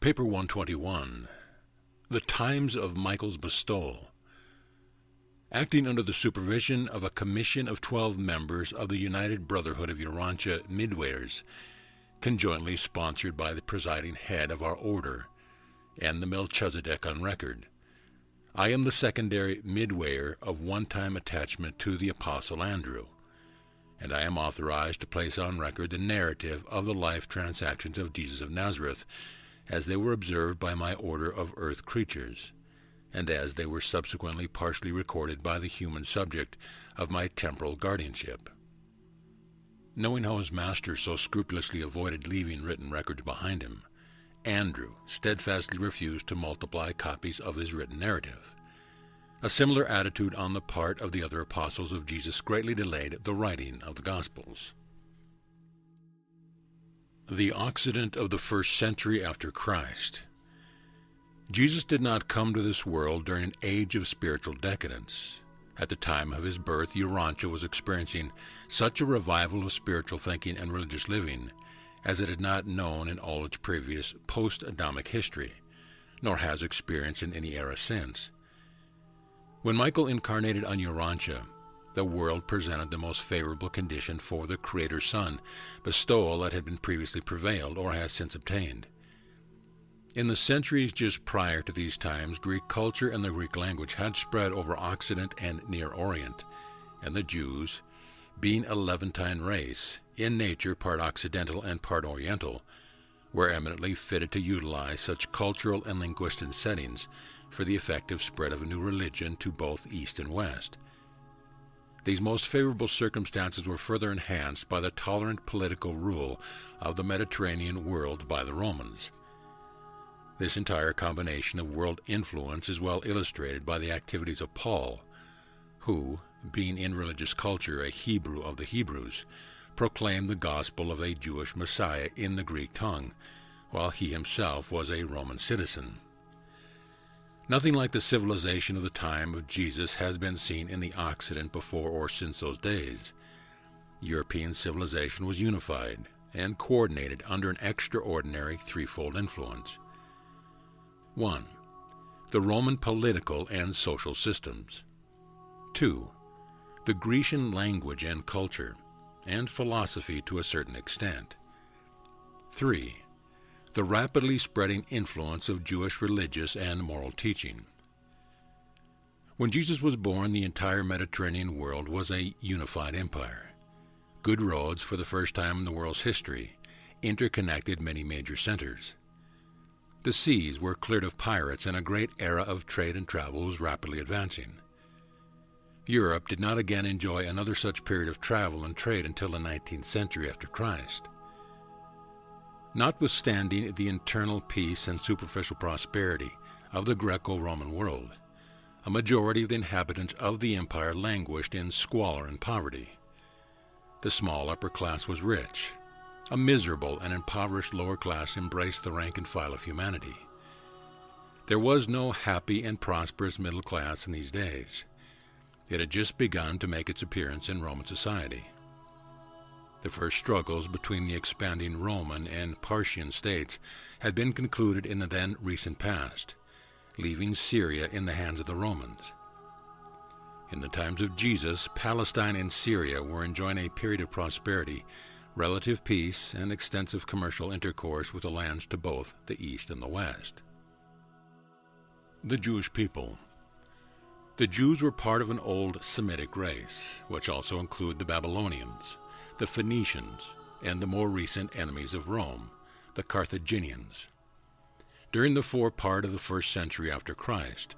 Paper 121. The Times of Michael's Bestowal. Acting under the supervision of a commission of 12 members of the United Brotherhood of Urantia Midwayers, conjointly sponsored by the presiding head of our order and the Melchizedek on record, I am the secondary midwayer of one-time attachment to the Apostle Andrew, and I am authorized to place on record the narrative of the life transactions of Jesus of Nazareth as they were observed by my order of earth creatures, and as they were subsequently partially recorded by the human subject of my temporal guardianship. Knowing how his master so scrupulously avoided leaving written records behind him, Andrew steadfastly refused to multiply copies of his written narrative. A similar attitude on the part of the other apostles of Jesus greatly delayed the writing of the Gospels. The Occident of the first century after Christ. Jesus did not come to this world during an age of spiritual decadence. At the time of his birth, Urantia was experiencing such a revival of spiritual thinking and religious living as it had not known in all its previous post-Adamic history, nor has experienced in any era since. When Michael incarnated on Urantia, the world presented the most favorable condition for the Creator's Son, bestowal that had been previously prevailed or has since obtained. In the centuries just prior to these times, Greek culture and the Greek language had spread over Occident and Near Orient, and the Jews, being a Levantine race, in nature part Occidental and part Oriental, were eminently fitted to utilize such cultural and linguistic settings for the effective spread of a new religion to both East and West. These most favorable circumstances were further enhanced by the tolerant political rule of the Mediterranean world by the Romans. This entire combination of world influence is well illustrated by the activities of Paul, who, being in religious culture a Hebrew of the Hebrews, proclaimed the gospel of a Jewish Messiah in the Greek tongue, while he himself was a Roman citizen. Nothing like the civilization of the time of Jesus has been seen in the Occident before or since those days. European civilization was unified and coordinated under an extraordinary threefold influence. 1. The Roman political and social systems. 2. The Grecian language and culture, and philosophy to a certain extent. 3. The rapidly spreading influence of Jewish religious and moral teaching. When Jesus was born, the entire Mediterranean world was a unified empire. Good roads, for the first time in the world's history, interconnected many major centers. The seas were cleared of pirates, and a great era of trade and travel was rapidly advancing. Europe did not again enjoy another such period of travel and trade until the 19th century after Christ. Notwithstanding the internal peace and superficial prosperity of the Greco-Roman world, a majority of the inhabitants of the empire languished in squalor and poverty. The small upper class was rich. A miserable and impoverished lower class embraced the rank and file of humanity. There was no happy and prosperous middle class in these days. It had just begun to make its appearance in Roman society. The first struggles between the expanding Roman and Parthian states had been concluded in the then recent past, leaving Syria in the hands of the Romans. In the times of Jesus, Palestine and Syria were enjoying a period of prosperity, relative peace, and extensive commercial intercourse with the lands to both the east and the west. The Jewish people. The Jews were part of an old Semitic race, which also included the Babylonians, the Phoenicians, and the more recent enemies of Rome, the Carthaginians. During the forepart of the first century after Christ,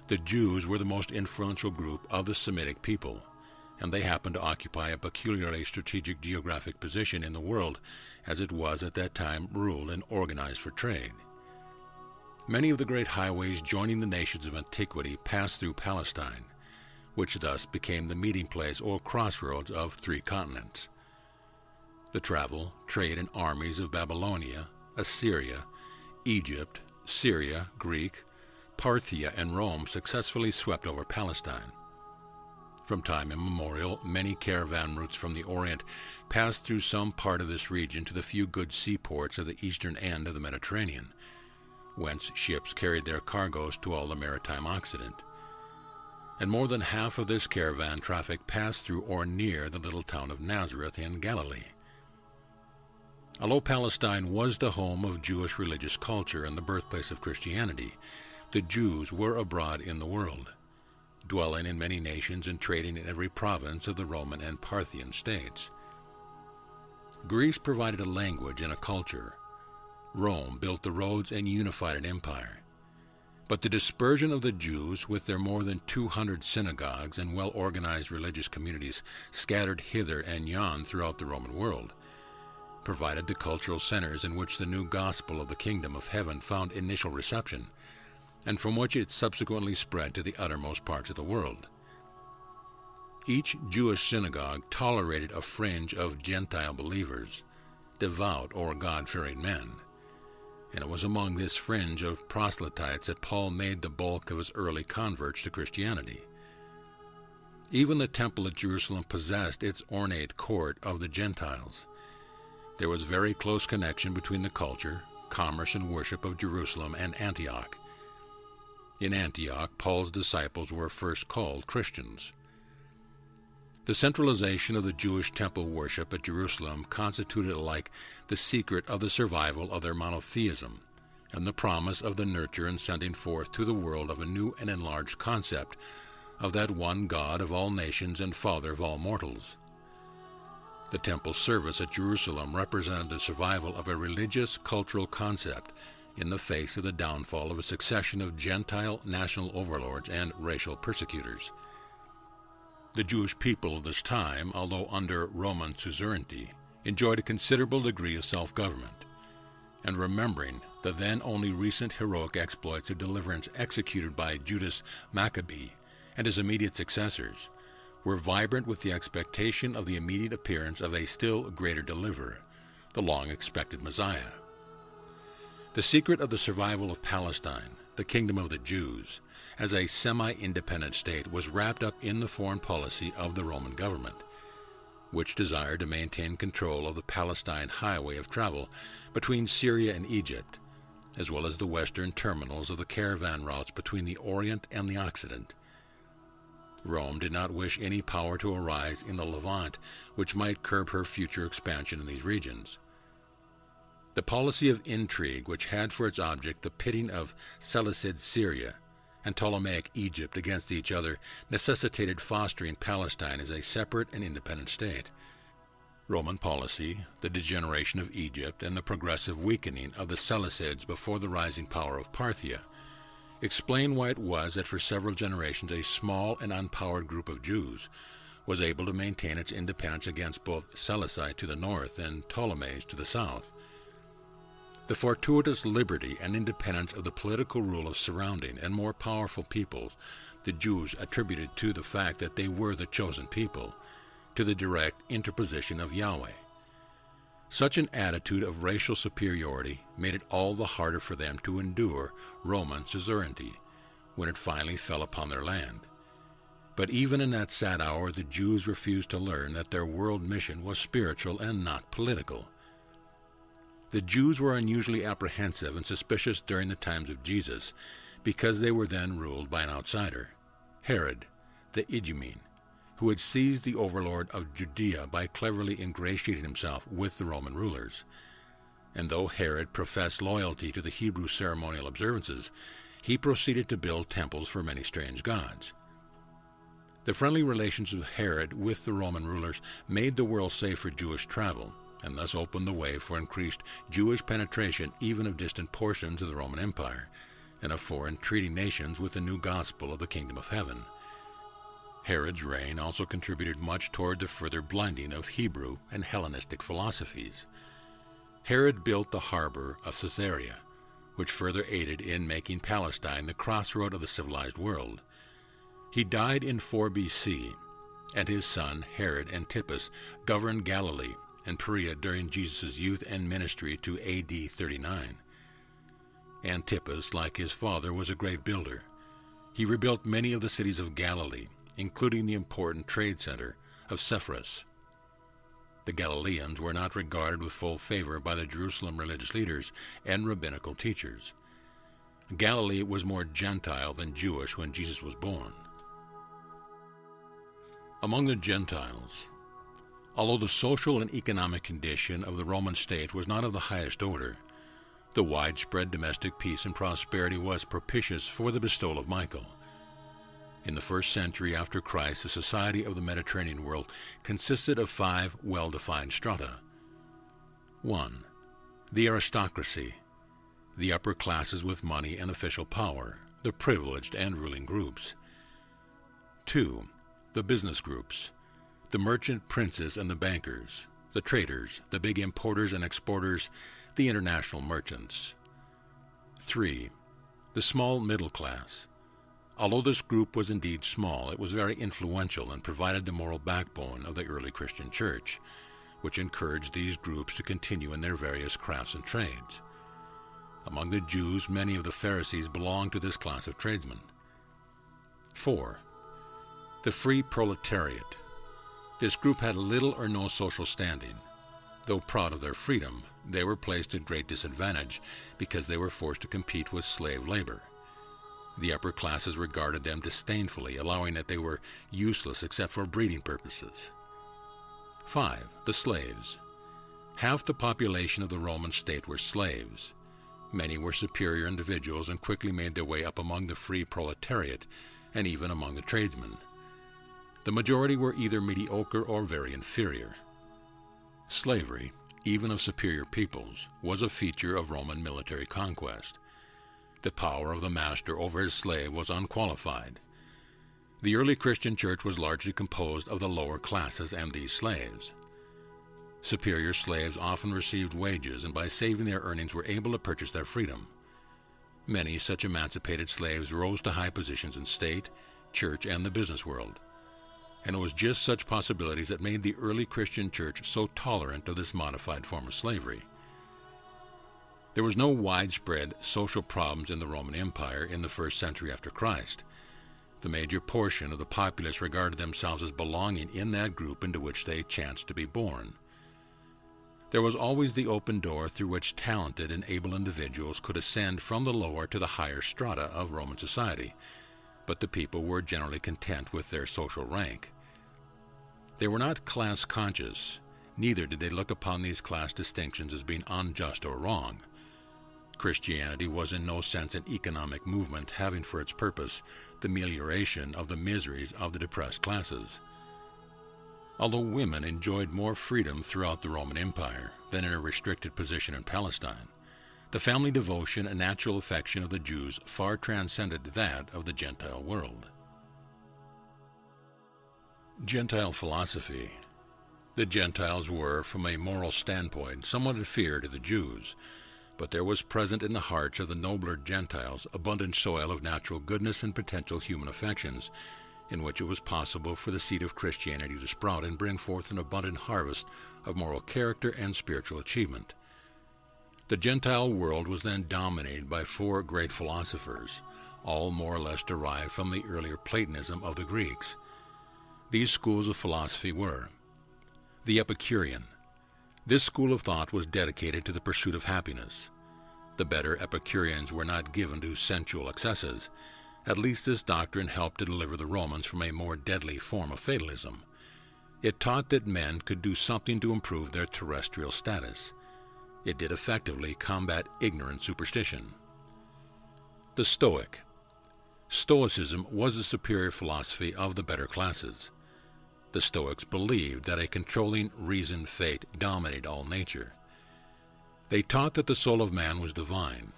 the Jews were the most influential group of the Semitic people, and they happened to occupy a peculiarly strategic geographic position in the world, as it was at that time ruled and organized for trade. Many of the great highways joining the nations of antiquity passed through Palestine, which thus became the meeting place or crossroads of three continents. The travel, trade, and armies of Babylonia, Assyria, Egypt, Syria, Greek, Parthia, and Rome successfully swept over Palestine. From time immemorial, many caravan routes from the Orient passed through some part of this region to the few good seaports of the eastern end of the Mediterranean. whence ships carried their cargoes to all the maritime Occident. And more than half of this caravan traffic passed through or near the little town of Nazareth in Galilee. Although Palestine was the home of Jewish religious culture and the birthplace of Christianity, the Jews were abroad in the world, dwelling in many nations and trading in every province of the Roman and Parthian states. Greece provided a language and a culture. Rome built the roads and unified an empire. But the dispersion of the Jews, with their more than 200 synagogues and well-organized religious communities scattered hither and yon throughout the Roman world, provided the cultural centers in which the new gospel of the kingdom of heaven found initial reception, and from which it subsequently spread to the uttermost parts of the world. Each Jewish synagogue tolerated a fringe of Gentile believers, devout or God-fearing men, and it was among this fringe of proselytes that Paul made the bulk of his early converts to Christianity. Even the temple at Jerusalem possessed its ornate court of the Gentiles. There was very close connection between the culture, commerce, and worship of Jerusalem and Antioch. In Antioch, Paul's disciples were first called Christians. The centralization of the Jewish temple worship at Jerusalem constituted alike the secret of the survival of their monotheism and the promise of the nurture and sending forth to the world of a new and enlarged concept of that one God of all nations and Father of all mortals. The temple service at Jerusalem represented the survival of a religious, cultural concept in the face of the downfall of a succession of Gentile national overlords and racial persecutors. The Jewish people of this time, although under Roman suzerainty, enjoyed a considerable degree of self-government, and remembering the then only recent heroic exploits of deliverance executed by Judas Maccabee and his immediate successors, were vibrant with the expectation of the immediate appearance of a still greater deliverer, the long-expected Messiah. The secret of the survival of Palestine, the kingdom of the Jews, as a semi-independent state was wrapped up in the foreign policy of the Roman government, which desired to maintain control of the Palestine highway of travel between Syria and Egypt, as well as the western terminals of the caravan routes between the Orient and the Occident. Rome did not wish any power to arise in the Levant which might curb her future expansion in these regions. The policy of intrigue, which had for its object the pitting of Seleucid Syria and Ptolemaic Egypt against each other, necessitated fostering Palestine as a separate and independent state. Roman policy, the degeneration of Egypt, and the progressive weakening of the Seleucids before the rising power of Parthia explain why it was that for several generations a small and unpowered group of Jews was able to maintain its independence against both Seleucid to the north and Ptolemies to the south. The fortuitous liberty and independence of the political rule of surrounding and more powerful peoples the Jews attributed to the fact that they were the chosen people, to the direct interposition of Yahweh. Such an attitude of racial superiority made it all the harder for them to endure Roman suzerainty when it finally fell upon their land. But even in that sad hour, the Jews refused to learn that their world mission was spiritual and not political. The Jews were unusually apprehensive and suspicious during the times of Jesus because they were then ruled by an outsider, Herod, the Idumean, who had seized the overlord of Judea by cleverly ingratiating himself with the Roman rulers. And though Herod professed loyalty to the Hebrew ceremonial observances, he proceeded to build temples for many strange gods. The friendly relations of Herod with the Roman rulers made the world safe for Jewish travel, and thus opened the way for increased Jewish penetration even of distant portions of the Roman Empire, and of foreign treaty nations with the new gospel of the kingdom of heaven. Herod's reign also contributed much toward the further blending of Hebrew and Hellenistic philosophies. Herod built the harbor of Caesarea, which further aided in making Palestine the crossroad of the civilized world. He died in 4 B.C., and his son Herod Antipas governed Galilee and Perea during Jesus' youth and ministry to A.D. 39. Antipas, like his father, was a great builder. He rebuilt many of the cities of Galilee, including the important trade center of Sepphoris. The Galileans were not regarded with full favor by the Jerusalem religious leaders and rabbinical teachers. Galilee was more Gentile than Jewish when Jesus was born. Among the Gentiles, although the social and economic condition of the Roman state was not of the highest order, the widespread domestic peace and prosperity was propitious for the bestowal of Michael. In the first century after Christ, the society of the Mediterranean world consisted of 5 well-defined strata. 1. The aristocracy, the upper classes with money and official power, the privileged and ruling groups. 2. The business groups, the merchant princes and the bankers, the traders, the big importers and exporters, the international merchants. 3. The small middle class. Although this group was indeed small, it was very influential and provided the moral backbone of the early Christian church, which encouraged these groups to continue in their various crafts and trades. Among the Jews, many of the Pharisees belonged to this class of tradesmen. 4. The free proletariat. This group had little or no social standing. Though proud of their freedom, they were placed at great disadvantage because they were forced to compete with slave labor. The upper classes regarded them disdainfully, allowing that they were useless except for breeding purposes. 5. The slaves. Half the population of the Roman state were slaves. Many were superior individuals and quickly made their way up among the free proletariat and even among the tradesmen. The majority were either mediocre or very inferior. Slavery, even of superior peoples, was a feature of Roman military conquest. The power of the master over his slave was unqualified. The early Christian church was largely composed of the lower classes and these slaves. Superior slaves often received wages and by saving their earnings were able to purchase their freedom. Many such emancipated slaves rose to high positions in state, church, and the business world. And it was just such possibilities that made the early Christian church so tolerant of this modified form of slavery. There was no widespread social problems in the Roman Empire in the first century after Christ. The major portion of the populace regarded themselves as belonging in that group into which they chanced to be born. There was always the open door through which talented and able individuals could ascend from the lower to the higher strata of Roman society, but the people were generally content with their social rank. They were not class conscious, neither did they look upon these class distinctions as being unjust or wrong. Christianity was in no sense an economic movement having for its purpose the amelioration of the miseries of the depressed classes. Although women enjoyed more freedom throughout the Roman Empire than in a restricted position in Palestine, the family devotion and natural affection of the Jews far transcended that of the Gentile world. Gentile philosophy. The Gentiles were, from a moral standpoint, somewhat inferior to the Jews, but there was present in the hearts of the nobler Gentiles abundant soil of natural goodness and potential human affections, in which it was possible for the seed of Christianity to sprout and bring forth an abundant harvest of moral character and spiritual achievement. The Gentile world was then dominated by 4 great philosophers, all more or less derived from the earlier Platonism of the Greeks. These schools of philosophy were the Epicurean. This school of thought was dedicated to the pursuit of happiness. The better Epicureans were not given to sensual excesses. At least this doctrine helped to deliver the Romans from a more deadly form of fatalism. It taught that men could do something to improve their terrestrial status. It did effectively combat ignorant superstition. The Stoic. Stoicism was the superior philosophy of the better classes. The Stoics believed that a controlling reasoned fate dominated all nature. They taught that the soul of man was divine,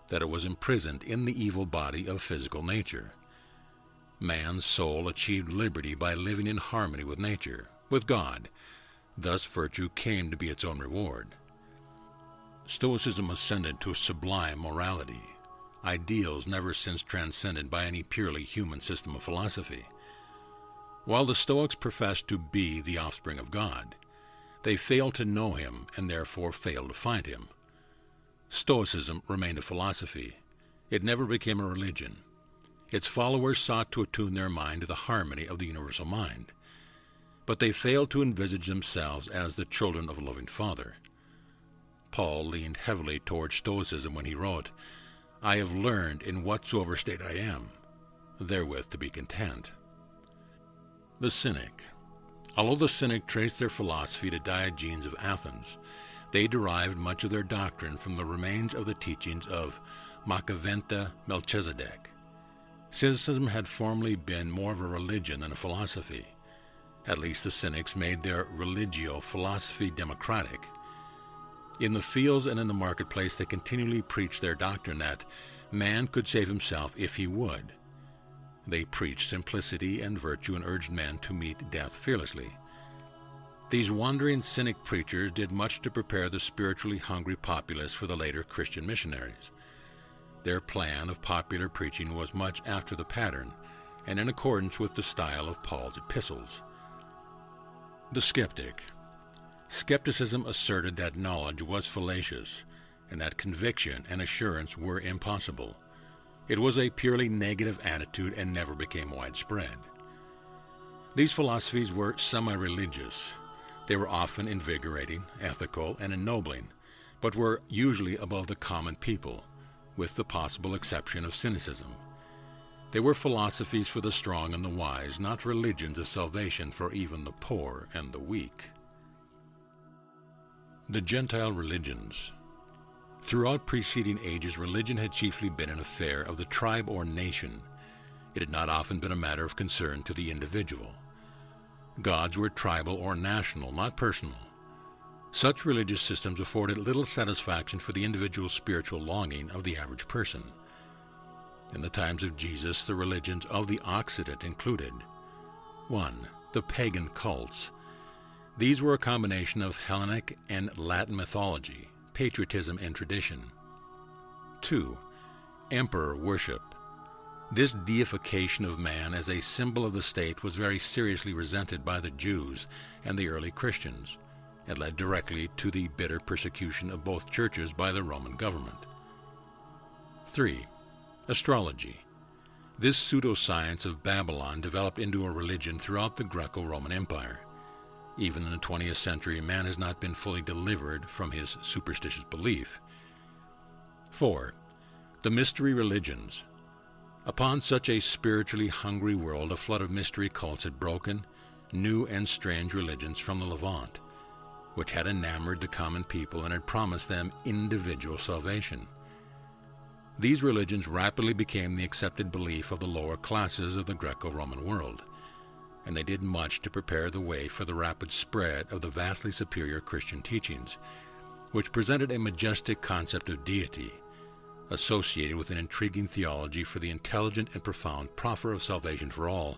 that it was imprisoned in the evil body of physical nature. Man's soul achieved liberty by living in harmony with nature, with God. Thus virtue came to be its own reward. Stoicism ascended to a sublime morality, ideals never since transcended by any purely human system of philosophy. While the Stoics professed to be the offspring of God, they failed to know him and therefore failed to find him. Stoicism remained a philosophy. It never became a religion. Its followers sought to attune their mind to the harmony of the universal mind, but they failed to envisage themselves as the children of a loving Father. Paul leaned heavily toward Stoicism when he wrote, I have learned in whatsoever state I am, therewith to be content. The Cynic. Although the Cynic traced their philosophy to Diogenes of Athens, they derived much of their doctrine from the remains of the teachings of Macaventa Melchizedek. Cynicism had formerly been more of a religion than a philosophy. At least the Cynics made their religio-philosophy democratic. In the fields and in the marketplace they continually preached their doctrine that man could save himself if he would. They preached simplicity and virtue and urged men to meet death fearlessly. These wandering Cynic preachers did much to prepare the spiritually hungry populace for the later Christian missionaries. Their plan of popular preaching was much after the pattern and in accordance with the style of Paul's epistles. The Skeptic. Skepticism asserted that knowledge was fallacious and that conviction and assurance were impossible. It was a purely negative attitude and never became widespread. These philosophies were semi-religious. They were often invigorating, ethical, and ennobling, but were usually above the common people, with the possible exception of cynicism. They were philosophies for the strong and the wise, not religions of salvation for even the poor and the weak. The Gentile religions. Throughout preceding ages, religion had chiefly been an affair of the tribe or nation. It had not often been a matter of concern to the individual. Gods were tribal or national, not personal. Such religious systems afforded little satisfaction for the individual spiritual longing of the average person. In the times of Jesus, the religions of the Occident included 1. The pagan cults. These were a combination of Hellenic and Latin mythology, patriotism and tradition. 2. Emperor worship. This deification of man as a symbol of the state was very seriously resented by the Jews and the early Christians, and led directly to the bitter persecution of both churches by the Roman government. 3. Astrology. This pseudoscience of Babylon developed into a religion throughout the Greco-Roman Empire. Even in the 20th century, man has not been fully delivered from his superstitious belief. 4. The mystery religions. Upon such a spiritually hungry world, a flood of mystery cults had broken, new and strange religions from the Levant, which had enamored the common people and had promised them individual salvation. These religions rapidly became the accepted belief of the lower classes of the Greco-Roman world, and they did much to prepare the way for the rapid spread of the vastly superior Christian teachings, which presented a majestic concept of deity, associated with an intriguing theology for the intelligent and profound proffer of salvation for all,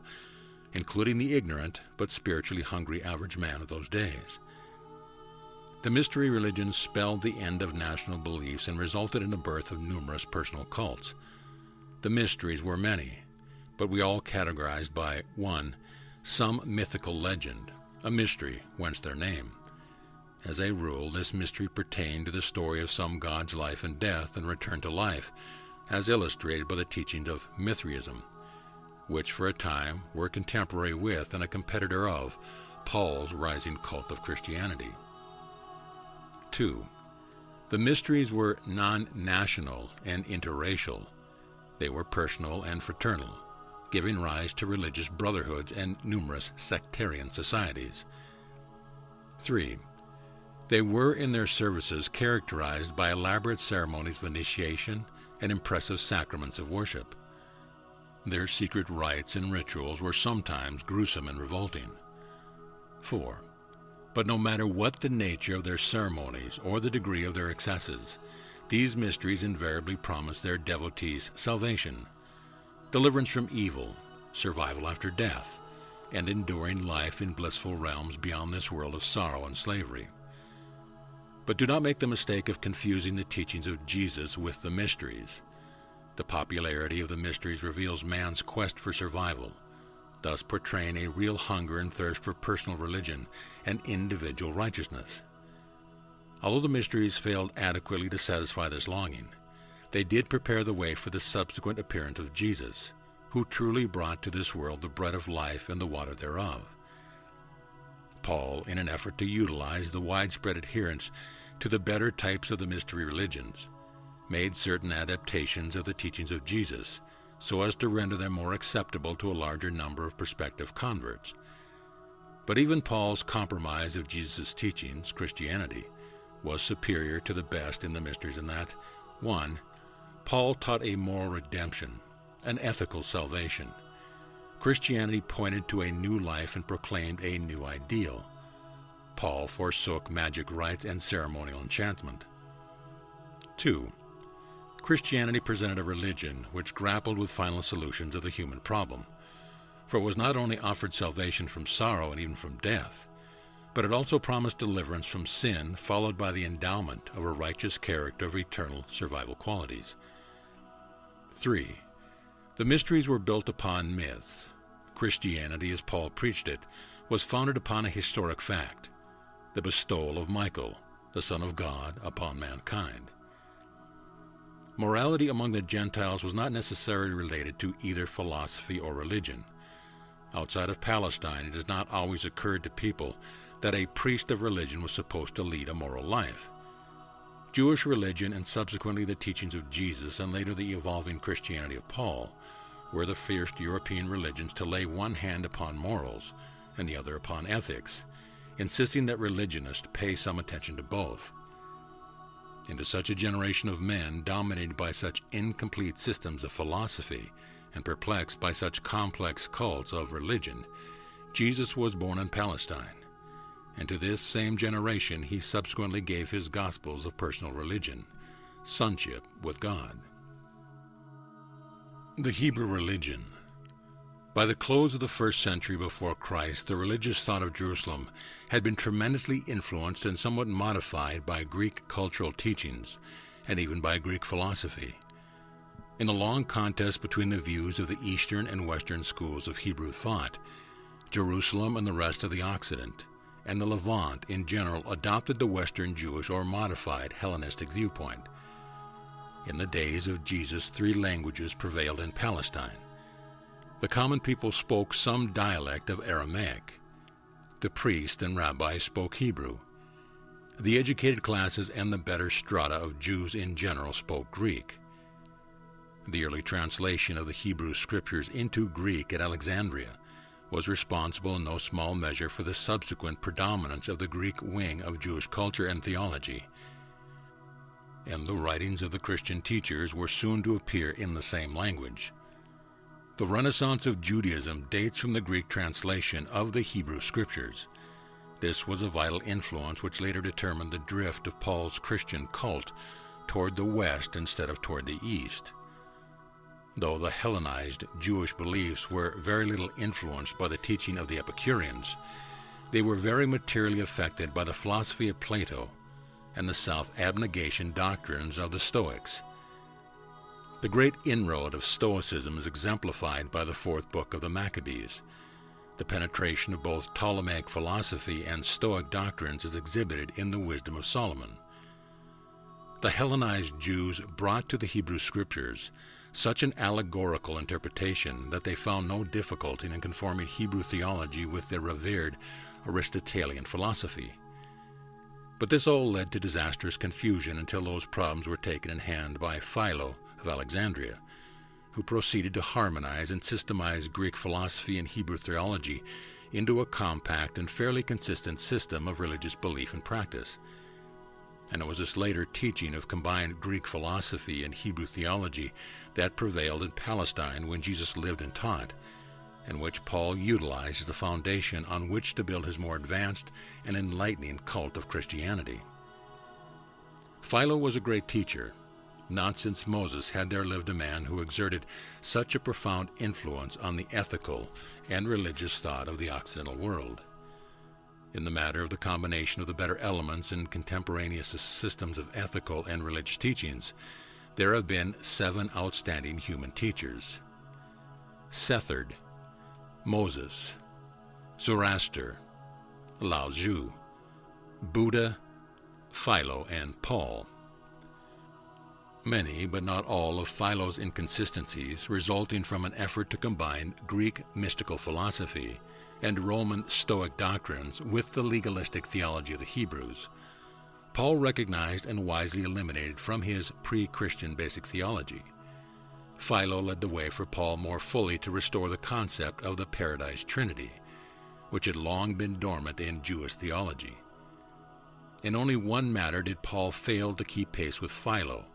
including the ignorant but spiritually hungry average man of those days. The mystery religions spelled the end of national beliefs and resulted in the birth of numerous personal cults. The mysteries were many, but we all categorized by 1. Some mythical legend, a mystery, whence their name. As a rule, this mystery pertained to the story of some god's life and death and return to life, as illustrated by the teachings of Mithraism, which for a time were contemporary with and a competitor of Paul's rising cult of Christianity. 2. The mysteries were non-national and interracial. They were personal and fraternal, giving rise to religious brotherhoods and numerous sectarian societies. 3. They were in their services characterized by elaborate ceremonies of initiation and impressive sacraments of worship. Their secret rites and rituals were sometimes gruesome and revolting. 4. But no matter what the nature of their ceremonies or the degree of their excesses, these mysteries invariably promise their devotees salvation, deliverance from evil, survival after death, and enduring life in blissful realms beyond this world of sorrow and slavery. But do not make the mistake of confusing the teachings of Jesus with the mysteries. The popularity of the mysteries reveals man's quest for survival, thus portraying a real hunger and thirst for personal religion and individual righteousness. Although the mysteries failed adequately to satisfy this longing, they did prepare the way for the subsequent appearance of Jesus, who truly brought to this world the bread of life and the water thereof. Paul, in an effort to utilize the widespread adherence to the better types of the mystery religions, made certain adaptations of the teachings of Jesus so as to render them more acceptable to a larger number of prospective converts. But even Paul's compromise of Jesus' teachings, Christianity, was superior to the best in the mysteries in that, 1. Paul taught a moral redemption, an ethical salvation. Christianity pointed to a new life and proclaimed a new ideal. Paul forsook magic rites and ceremonial enchantment. 2. Christianity presented a religion which grappled with final solutions of the human problem, for it was not only offered salvation from sorrow and even from death, but it also promised deliverance from sin, followed by the endowment of a righteous character of eternal survival qualities. 3. The mysteries were built upon myth. Christianity, as Paul preached it, was founded upon a historic fact, the bestowal of Michael, the Son of God, upon mankind. Morality among the Gentiles was not necessarily related to either philosophy or religion. Outside of Palestine, it has not always occurred to people that a priest of religion was supposed to lead a moral life. Jewish religion and subsequently the teachings of Jesus and later the evolving Christianity of Paul were the first European religions to lay one hand upon morals and the other upon ethics, insisting that religionists pay some attention to both. Into such a generation of men dominated by such incomplete systems of philosophy and perplexed by such complex cults of religion, Jesus was born in Palestine, and to this same generation he subsequently gave his gospels of personal religion, sonship with God. The Hebrew religion. By the close of the 1st century before Christ, the religious thought of Jerusalem had been tremendously influenced and somewhat modified by Greek cultural teachings, and even by Greek philosophy. In the long contest between the views of the Eastern and Western schools of Hebrew thought, Jerusalem and the rest of the Occident, and the Levant in general, adopted the Western Jewish or modified Hellenistic viewpoint. In the days of Jesus, 3 languages prevailed in Palestine. The common people spoke some dialect of Aramaic. The priests and rabbis spoke Hebrew. The educated classes and the better strata of Jews in general spoke Greek. The early translation of the Hebrew scriptures into Greek at Alexandria was responsible in no small measure for the subsequent predominance of the Greek wing of Jewish culture and theology. And the writings of the Christian teachers were soon to appear in the same language. The Renaissance of Judaism dates from the Greek translation of the Hebrew Scriptures. This was a vital influence which later determined the drift of Paul's Christian cult toward the West instead of toward the East. Though the Hellenized Jewish beliefs were very little influenced by the teaching of the Epicureans, they were very materially affected by the philosophy of Plato and the self-abnegation doctrines of the Stoics. The great inroad of Stoicism is exemplified by the 4th book of the Maccabees. The penetration of both Ptolemaic philosophy and Stoic doctrines is exhibited in the Wisdom of Solomon. The Hellenized Jews brought to the Hebrew Scriptures such an allegorical interpretation that they found no difficulty in conforming Hebrew theology with their revered Aristotelian philosophy. But this all led to disastrous confusion until those problems were taken in hand by Philo of Alexandria, who proceeded to harmonize and systemize Greek philosophy and Hebrew theology into a compact and fairly consistent system of religious belief and practice. And it was this later teaching of combined Greek philosophy and Hebrew theology that prevailed in Palestine when Jesus lived and taught, and which Paul utilized as the foundation on which to build his more advanced and enlightening cult of Christianity. Philo was a great teacher. Not since Moses had there lived a man who exerted such a profound influence on the ethical and religious thought of the Occidental world. In the matter of the combination of the better elements in contemporaneous systems of ethical and religious teachings, there have been 7 outstanding human teachers: Sethard, Moses, Zoroaster, Lao Tzu, Buddha, Philo, and Paul. Many, but not all, of Philo's inconsistencies resulting from an effort to combine Greek mystical philosophy and Roman Stoic doctrines with the legalistic theology of the Hebrews, Paul recognized and wisely eliminated from his pre-Christian basic theology. Philo led the way for Paul more fully to restore the concept of the Paradise Trinity, which had long been dormant in Jewish theology. In only one matter did Paul fail to keep pace with Philo,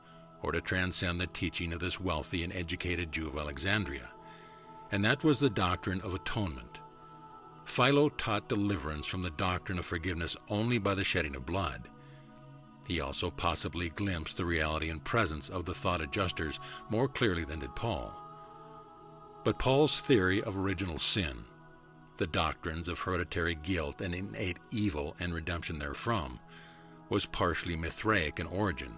or to transcend the teaching of this wealthy and educated Jew of Alexandria, and that was the doctrine of atonement. Philo taught deliverance from the doctrine of forgiveness only by the shedding of blood. He also possibly glimpsed the reality and presence of the thought adjusters more clearly than did Paul. But Paul's theory of original sin, the doctrines of hereditary guilt and innate evil and redemption therefrom, was partially Mithraic in origin,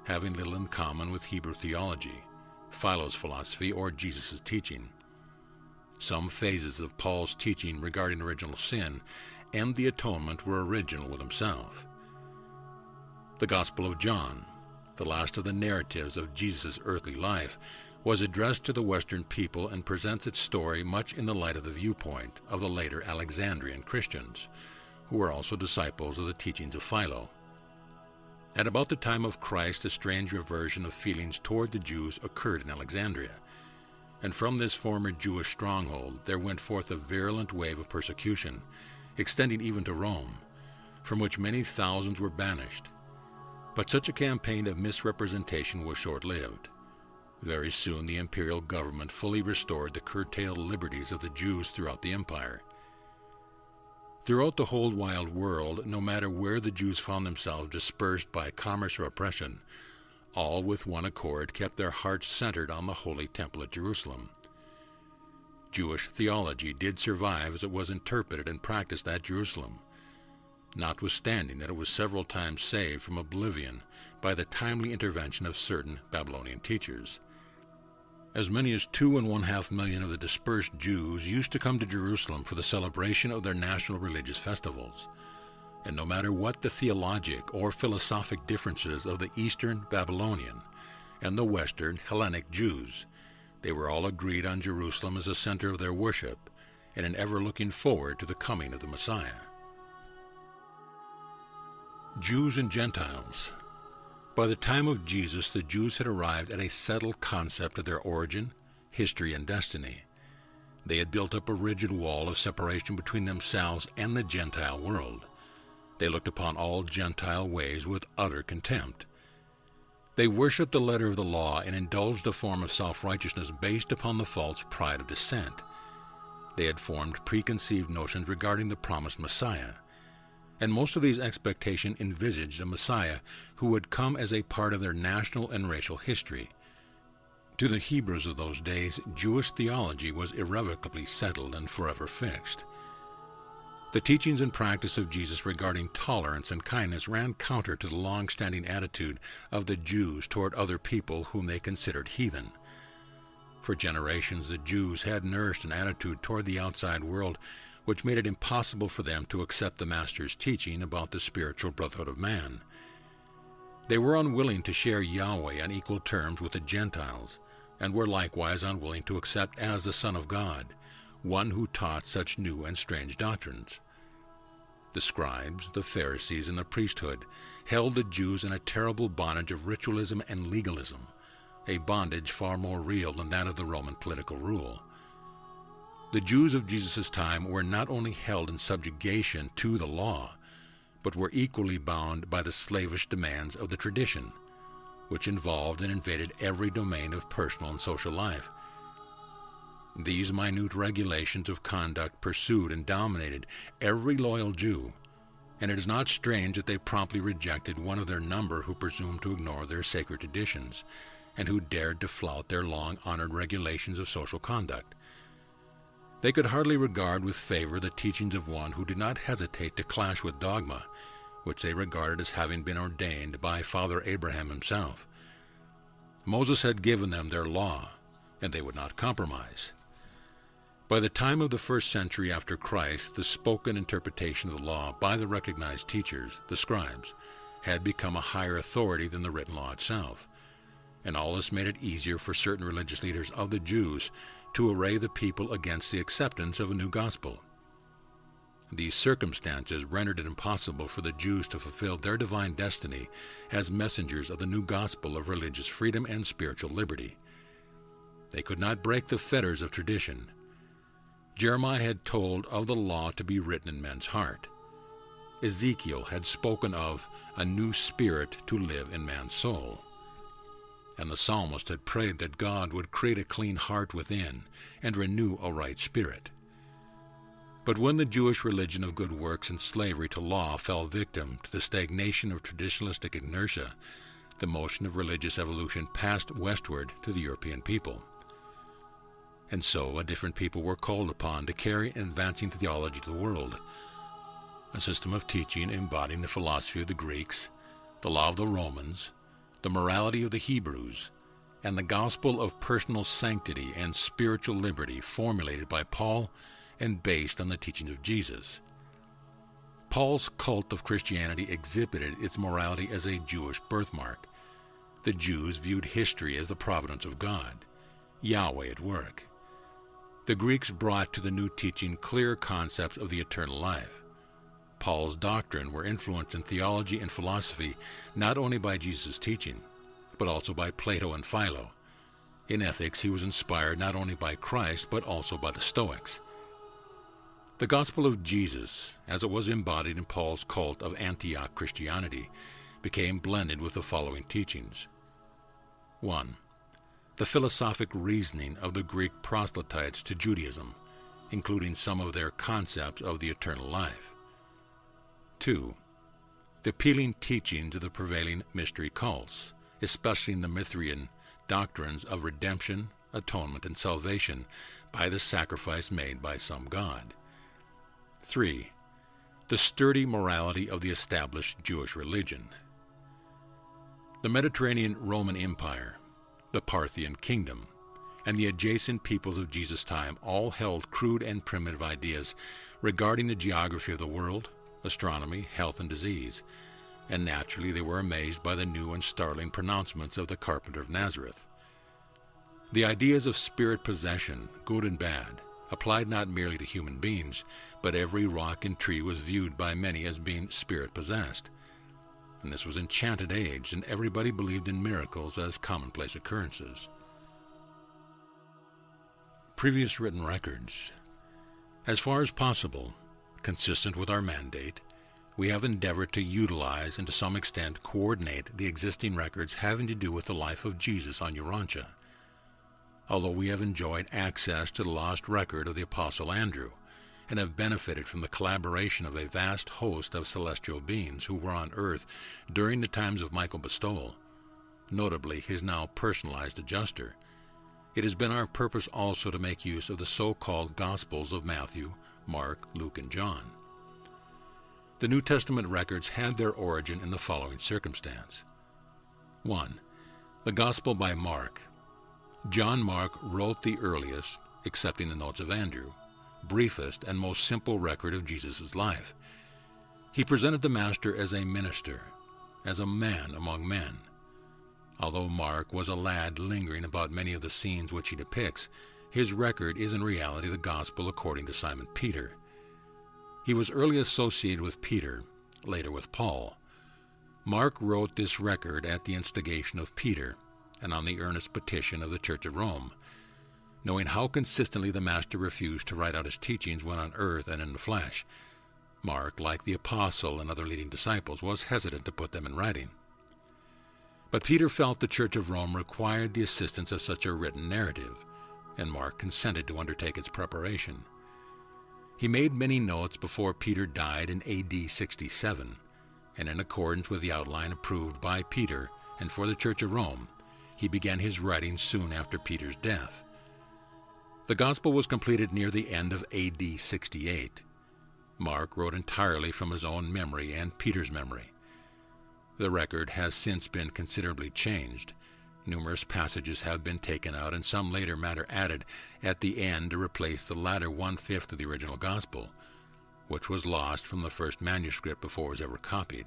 having little in common with Hebrew theology, Philo's philosophy, or Jesus' teaching. Some phases of Paul's teaching regarding original sin and the atonement were original with himself. The Gospel of John, the last of the narratives of Jesus' earthly life, was addressed to the Western people and presents its story much in the light of the viewpoint of the later Alexandrian Christians, who were also disciples of the teachings of Philo. At about the time of Christ, a strange reversion of feelings toward the Jews occurred in Alexandria, and from this former Jewish stronghold there went forth a virulent wave of persecution, extending even to Rome, from which many thousands were banished. But such a campaign of misrepresentation was short-lived. Very soon the imperial government fully restored the curtailed liberties of the Jews throughout the empire. Throughout the whole wild world, no matter where the Jews found themselves dispersed by commerce or oppression, all with one accord kept their hearts centered on the holy temple at Jerusalem. Jewish theology did survive as it was interpreted and practiced at Jerusalem, notwithstanding that it was several times saved from oblivion by the timely intervention of certain Babylonian teachers. As many as 2.5 million of the dispersed Jews used to come to Jerusalem for the celebration of their national religious festivals, and no matter what the theologic or philosophic differences of the Eastern Babylonian and the Western Hellenic Jews, they were all agreed on Jerusalem as a center of their worship and in ever looking forward to the coming of the Messiah. Jews and Gentiles. By the time of Jesus, the Jews had arrived at a settled concept of their origin, history, and destiny. They had built up a rigid wall of separation between themselves and the Gentile world. They looked upon all Gentile ways with utter contempt. They worshipped the letter of the law and indulged a form of self-righteousness based upon the false pride of descent. They had formed preconceived notions regarding the promised Messiah, and most of these expectations envisaged a Messiah who would come as a part of their national and racial history. To the Hebrews of those days, Jewish theology was irrevocably settled and forever fixed. The teachings and practice of Jesus regarding tolerance and kindness ran counter to the long-standing attitude of the Jews toward other people whom they considered heathen. For generations, the Jews had nourished an attitude toward the outside world which made it impossible for them to accept the Master's teaching about the spiritual brotherhood of man. They were unwilling to share Yahweh on equal terms with the Gentiles, and were likewise unwilling to accept as the Son of God one who taught such new and strange doctrines. The scribes, the Pharisees, and the priesthood held the Jews in a terrible bondage of ritualism and legalism, a bondage far more real than that of the Roman political rule. The Jews of Jesus' time were not only held in subjugation to the law, but were equally bound by the slavish demands of the tradition, which involved and invaded every domain of personal and social life. These minute regulations of conduct pursued and dominated every loyal Jew, and it is not strange that they promptly rejected one of their number who presumed to ignore their sacred traditions, and who dared to flout their long-honored regulations of social conduct. They could hardly regard with favor the teachings of one who did not hesitate to clash with dogma, which they regarded as having been ordained by Father Abraham himself. Moses had given them their law, and they would not compromise. By the time of the 1st century after Christ, the spoken interpretation of the law by the recognized teachers, the scribes, had become a higher authority than the written law itself, and all this made it easier for certain religious leaders of the Jews to array the people against the acceptance of a new gospel. These circumstances rendered it impossible for the Jews to fulfill their divine destiny as messengers of the new gospel of religious freedom and spiritual liberty. They could not break the fetters of tradition. Jeremiah had told of the law to be written in men's heart. Ezekiel had spoken of a new spirit to live in man's soul. And the psalmist had prayed that God would create a clean heart within and renew a right spirit. But when the Jewish religion of good works and slavery to law fell victim to the stagnation of traditionalistic inertia, the motion of religious evolution passed westward to the European people. And so a different people were called upon to carry advancing theology to the world, a system of teaching embodying the philosophy of the Greeks, the law of the Romans, the morality of the Hebrews, and the gospel of personal sanctity and spiritual liberty formulated by Paul and based on the teachings of Jesus. Paul's cult of Christianity exhibited its morality as a Jewish birthmark. The Jews viewed history as the providence of God, Yahweh at work. The Greeks brought to the new teaching clear concepts of the eternal life. Paul's doctrine were influenced in theology and philosophy not only by Jesus' teaching, but also by Plato and Philo. In ethics, he was inspired not only by Christ, but also by the Stoics. The gospel of Jesus, as it was embodied in Paul's cult of Antioch Christianity, became blended with the following teachings. 1. The philosophic reasoning of the Greek proselytes to Judaism, including some of their concepts of the eternal life. 2. The appealing teachings of the prevailing mystery cults, especially in the Mithraean doctrines of redemption, atonement, and salvation by the sacrifice made by some god. 3. The sturdy morality of the established Jewish religion. The Mediterranean Roman Empire, the Parthian kingdom, and the adjacent peoples of Jesus' time all held crude and primitive ideas regarding the geography of the world, astronomy, health, and disease, and naturally they were amazed by the new and startling pronouncements of the carpenter of Nazareth. The ideas of spirit possession, good and bad, applied not merely to human beings, but every rock and tree was viewed by many as being spirit-possessed. And this was enchanted age, and everybody believed in miracles as commonplace occurrences. Previous written records. As far as possible, consistent with our mandate, we have endeavored to utilize and to some extent coordinate the existing records having to do with the life of Jesus on Urantia. Although we have enjoyed access to the lost record of the Apostle Andrew, and have benefited from the collaboration of a vast host of celestial beings who were on earth during the times of Michael Bestowal, notably his now personalized adjuster, it has been our purpose also to make use of the so-called Gospels of Matthew, Mark, Luke, and John. The New Testament records had their origin in the following circumstance. 1. The Gospel by Mark. John Mark wrote the earliest, excepting the notes of Andrew, briefest and most simple record of Jesus' life. He presented the Master as a minister, as a man among men. Although Mark was a lad lingering about many of the scenes which he depicts, his record is in reality the Gospel according to Simon Peter. He was early associated with Peter, later with Paul. Mark wrote this record at the instigation of Peter, and on the earnest petition of the Church of Rome. Knowing how consistently the Master refused to write out his teachings when on earth and in the flesh, Mark, like the apostle and other leading disciples, was hesitant to put them in writing. But Peter felt the Church of Rome required the assistance of such a written narrative, and Mark consented to undertake its preparation. He made many notes before Peter died in A.D. 67, and in accordance with the outline approved by Peter and for the Church of Rome, he began his writing soon after Peter's death. The Gospel was completed near the end of A.D. 68. Mark wrote entirely from his own memory and Peter's memory. The record has since been considerably changed. Numerous passages have been taken out and some later matter added at the end to replace the latter one-fifth of the original Gospel, which was lost from the first manuscript before it was ever copied.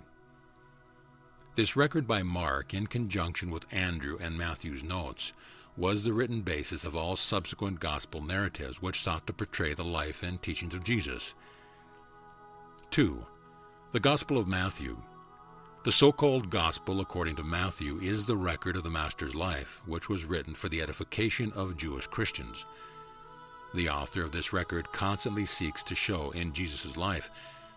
This record by Mark, in conjunction with Andrew and Matthew's notes, was the written basis of all subsequent gospel narratives which sought to portray the life and teachings of Jesus. 2. The Gospel of Matthew. The so-called Gospel according to Matthew is the record of the Master's life, which was written for the edification of Jewish Christians. The author of this record constantly seeks to show in Jesus' life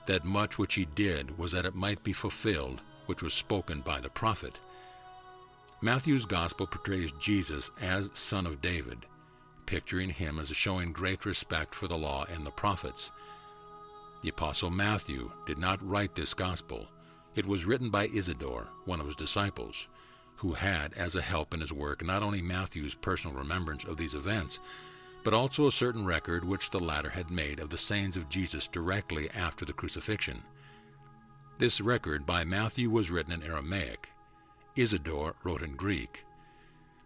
that much which he did was that it might be fulfilled, which was spoken by the prophet. Matthew's Gospel portrays Jesus as Son of David, picturing him as showing great respect for the law and the prophets. The Apostle Matthew did not write this Gospel. It was written by Isidore, one of his disciples, who had as a help in his work not only Matthew's personal remembrance of these events, but also a certain record which the latter had made of the sayings of Jesus directly after the crucifixion. This record by Matthew was written in Aramaic. Isidore wrote in Greek.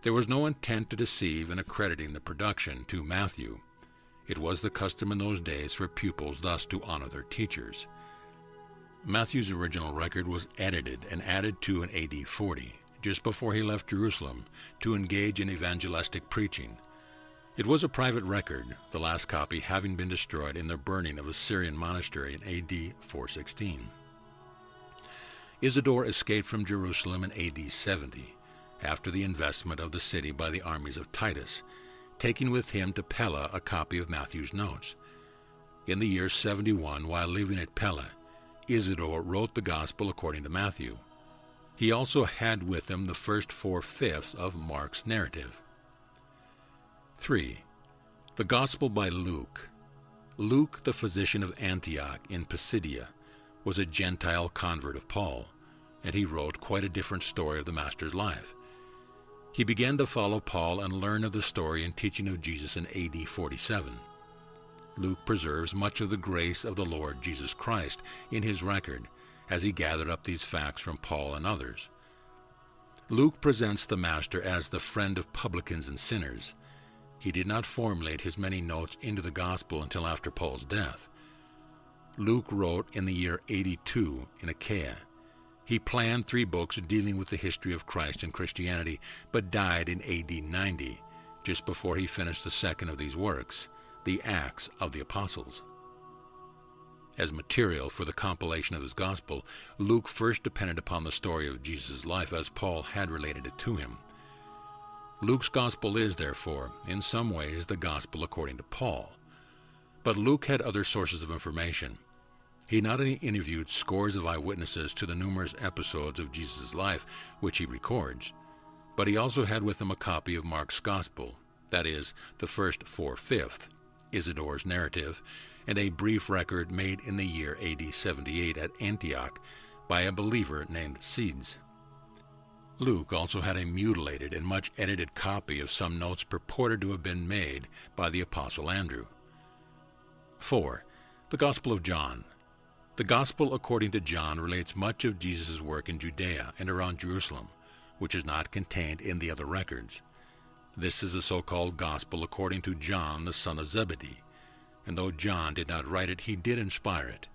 There was no intent to deceive in accrediting the production to Matthew. It was the custom in those days for pupils thus to honor their teachers. Matthew's original record was edited and added to in AD 40, just before he left Jerusalem to engage in evangelistic preaching. It was a private record, the last copy having been destroyed in the burning of a Syrian monastery in AD 416. Isidore escaped from Jerusalem in AD 70, after the investment of the city by the armies of Titus, taking with him to Pella a copy of Matthew's notes. In the year 71, while living at Pella, Isidore wrote the Gospel according to Matthew. He also had with him the first 4/5 of Mark's narrative. 3. The Gospel by Luke. Luke, the physician of Antioch in Pisidia, was a Gentile convert of Paul, and he wrote quite a different story of the Master's life. He began to follow Paul and learn of the story and teaching of Jesus in AD 47. Luke preserves much of the grace of the Lord Jesus Christ in his record, as he gathered up these facts from Paul and others. Luke presents the Master as the friend of publicans and sinners. He did not formulate his many notes into the Gospel until after Paul's death. Luke wrote in the year 82 in Achaia. He planned 3 books dealing with the history of Christ and Christianity, but died in AD 90, just before he finished the second of these works, the Acts of the Apostles. As material for the compilation of his Gospel, Luke first depended upon the story of Jesus' life as Paul had related it to him. Luke's Gospel is, therefore, in some ways the Gospel according to Paul. But Luke had other sources of information. He not only interviewed scores of eyewitnesses to the numerous episodes of Jesus' life which he records, but he also had with him a copy of Mark's Gospel, that is, the first 4/5, Isidore's narrative, and a brief record made in the year AD 78 at Antioch by a believer named Cedes. Luke also had a mutilated and much edited copy of some notes purported to have been made by the Apostle Andrew. 4. The Gospel of John. The Gospel according to John relates much of Jesus' work in Judea and around Jerusalem, which is not contained in the other records. This is the so-called Gospel according to John, the son of Zebedee, and though John did not write it, he did inspire it.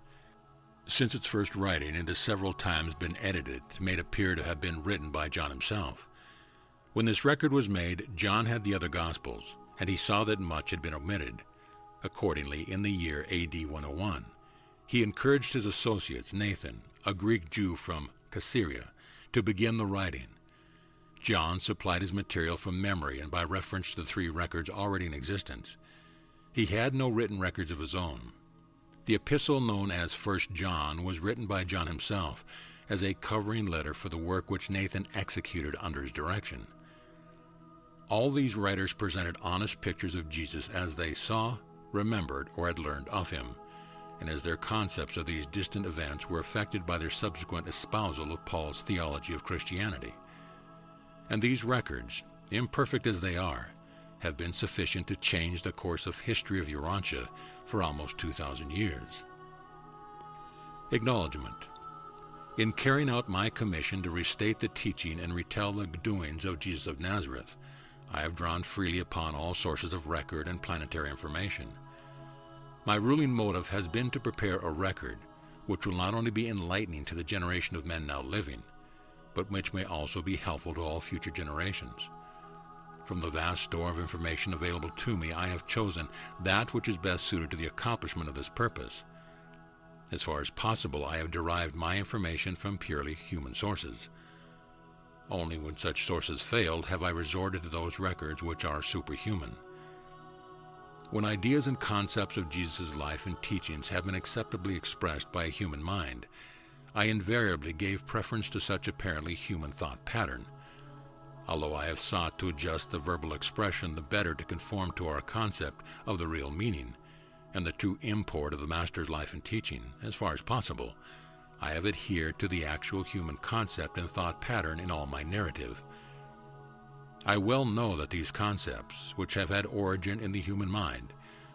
Since its first writing, it has several times been edited to make it appear to have been written by John himself. When this record was made, John had the other Gospels, and he saw that much had been omitted. Accordingly, in the year AD 101, he encouraged his associates, Nathan, a Greek Jew from Caesarea, to begin the writing. John supplied his material from memory and by reference to the 3 records already in existence. He had no written records of his own. The epistle known as 1 John was written by John himself as a covering letter for the work which Nathan executed under his direction. All these writers presented honest pictures of Jesus as they saw, remembered, or had learned of him, and as their concepts of these distant events were affected by their subsequent espousal of Paul's theology of Christianity. And these records, imperfect as they are, have been sufficient to change the course of history of Urantia for almost 2,000 years. Acknowledgement. In carrying out my commission to restate the teaching and retell the doings of Jesus of Nazareth, I have drawn freely upon all sources of record and planetary information. My ruling motive has been to prepare a record which will not only be enlightening to the generation of men now living, but which may also be helpful to all future generations. From the vast store of information available to me, I have chosen that which is best suited to the accomplishment of this purpose. As far as possible, I have derived my information from purely human sources. Only when such sources failed have I resorted to those records which are superhuman. When ideas and concepts of Jesus' life and teachings have been acceptably expressed by a human mind, I invariably gave preference to such apparently human thought pattern, although I have sought to adjust the verbal expression the better to conform to our concept of the real meaning and the true import of the Master's life and teaching. As far as possible, I have adhered to the actual human concept and thought pattern in all my narrative. I well know that these concepts, which have had origin in the human mind,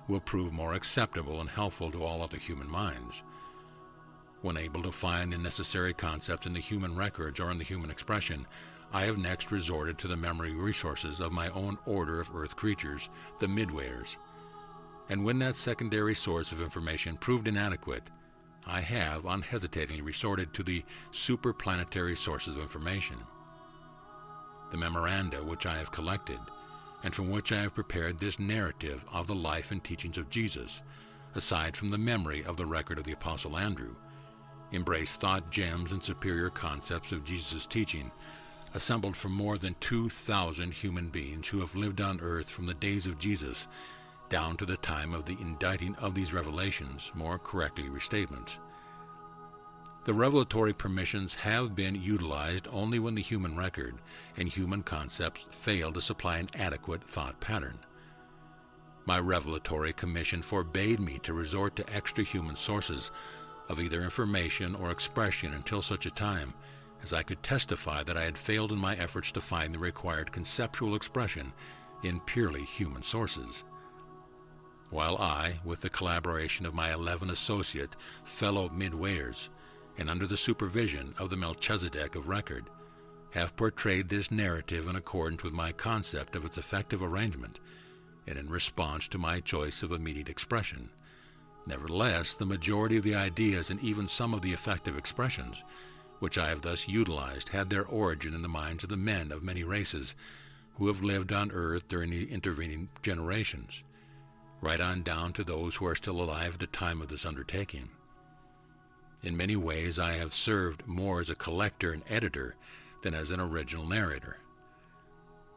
will prove more acceptable and helpful to all other human minds. When able to find the necessary concepts in the human records or in the human expression, I have next resorted to the memory resources of my own order of earth creatures, the Midwayers. And when that secondary source of information proved inadequate, I have unhesitatingly resorted to the superplanetary sources of information. The memoranda which I have collected, and from which I have prepared this narrative of the life and teachings of Jesus, aside from the memory of the record of the Apostle Andrew, embrace thought gems and superior concepts of Jesus' teaching, assembled from more than 2,000 human beings who have lived on earth from the days of Jesus down to the time of the inditing of these revelations, more correctly restatements. The revelatory permissions have been utilized only when the human record and human concepts fail to supply an adequate thought pattern. My revelatory commission forbade me to resort to extra-human sources of either information or expression until such a time as I could testify that I had failed in my efforts to find the required conceptual expression in purely human sources. While I, with the collaboration of my 11 associate fellow Midwayers, and under the supervision of the Melchizedek of record, have portrayed this narrative in accordance with my concept of its effective arrangement, and in response to my choice of immediate expression. Nevertheless, the majority of the ideas and even some of the effective expressions, which I have thus utilized, had their origin in the minds of the men of many races who have lived on earth during the intervening generations, right on down to those who are still alive at the time of this undertaking. In many ways, I have served more as a collector and editor than as an original narrator.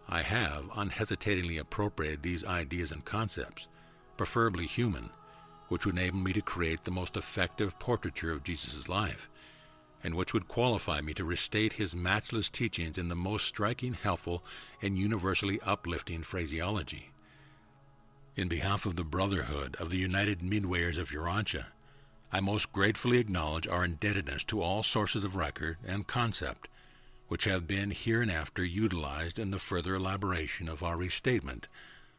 I have unhesitatingly appropriated these ideas and concepts, preferably human, which would enable me to create the most effective portraiture of Jesus' life, and which would qualify me to restate his matchless teachings in the most striking, helpful, and universally uplifting phraseology. In behalf of the Brotherhood of the United Midwayers of Urantia, I most gratefully acknowledge our indebtedness to all sources of record and concept which have been hereinafter utilized in the further elaboration of our restatement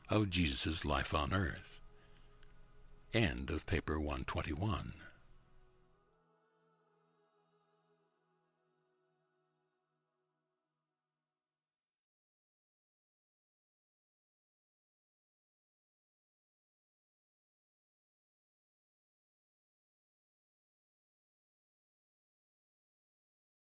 of Jesus' life on earth. End of paper 121.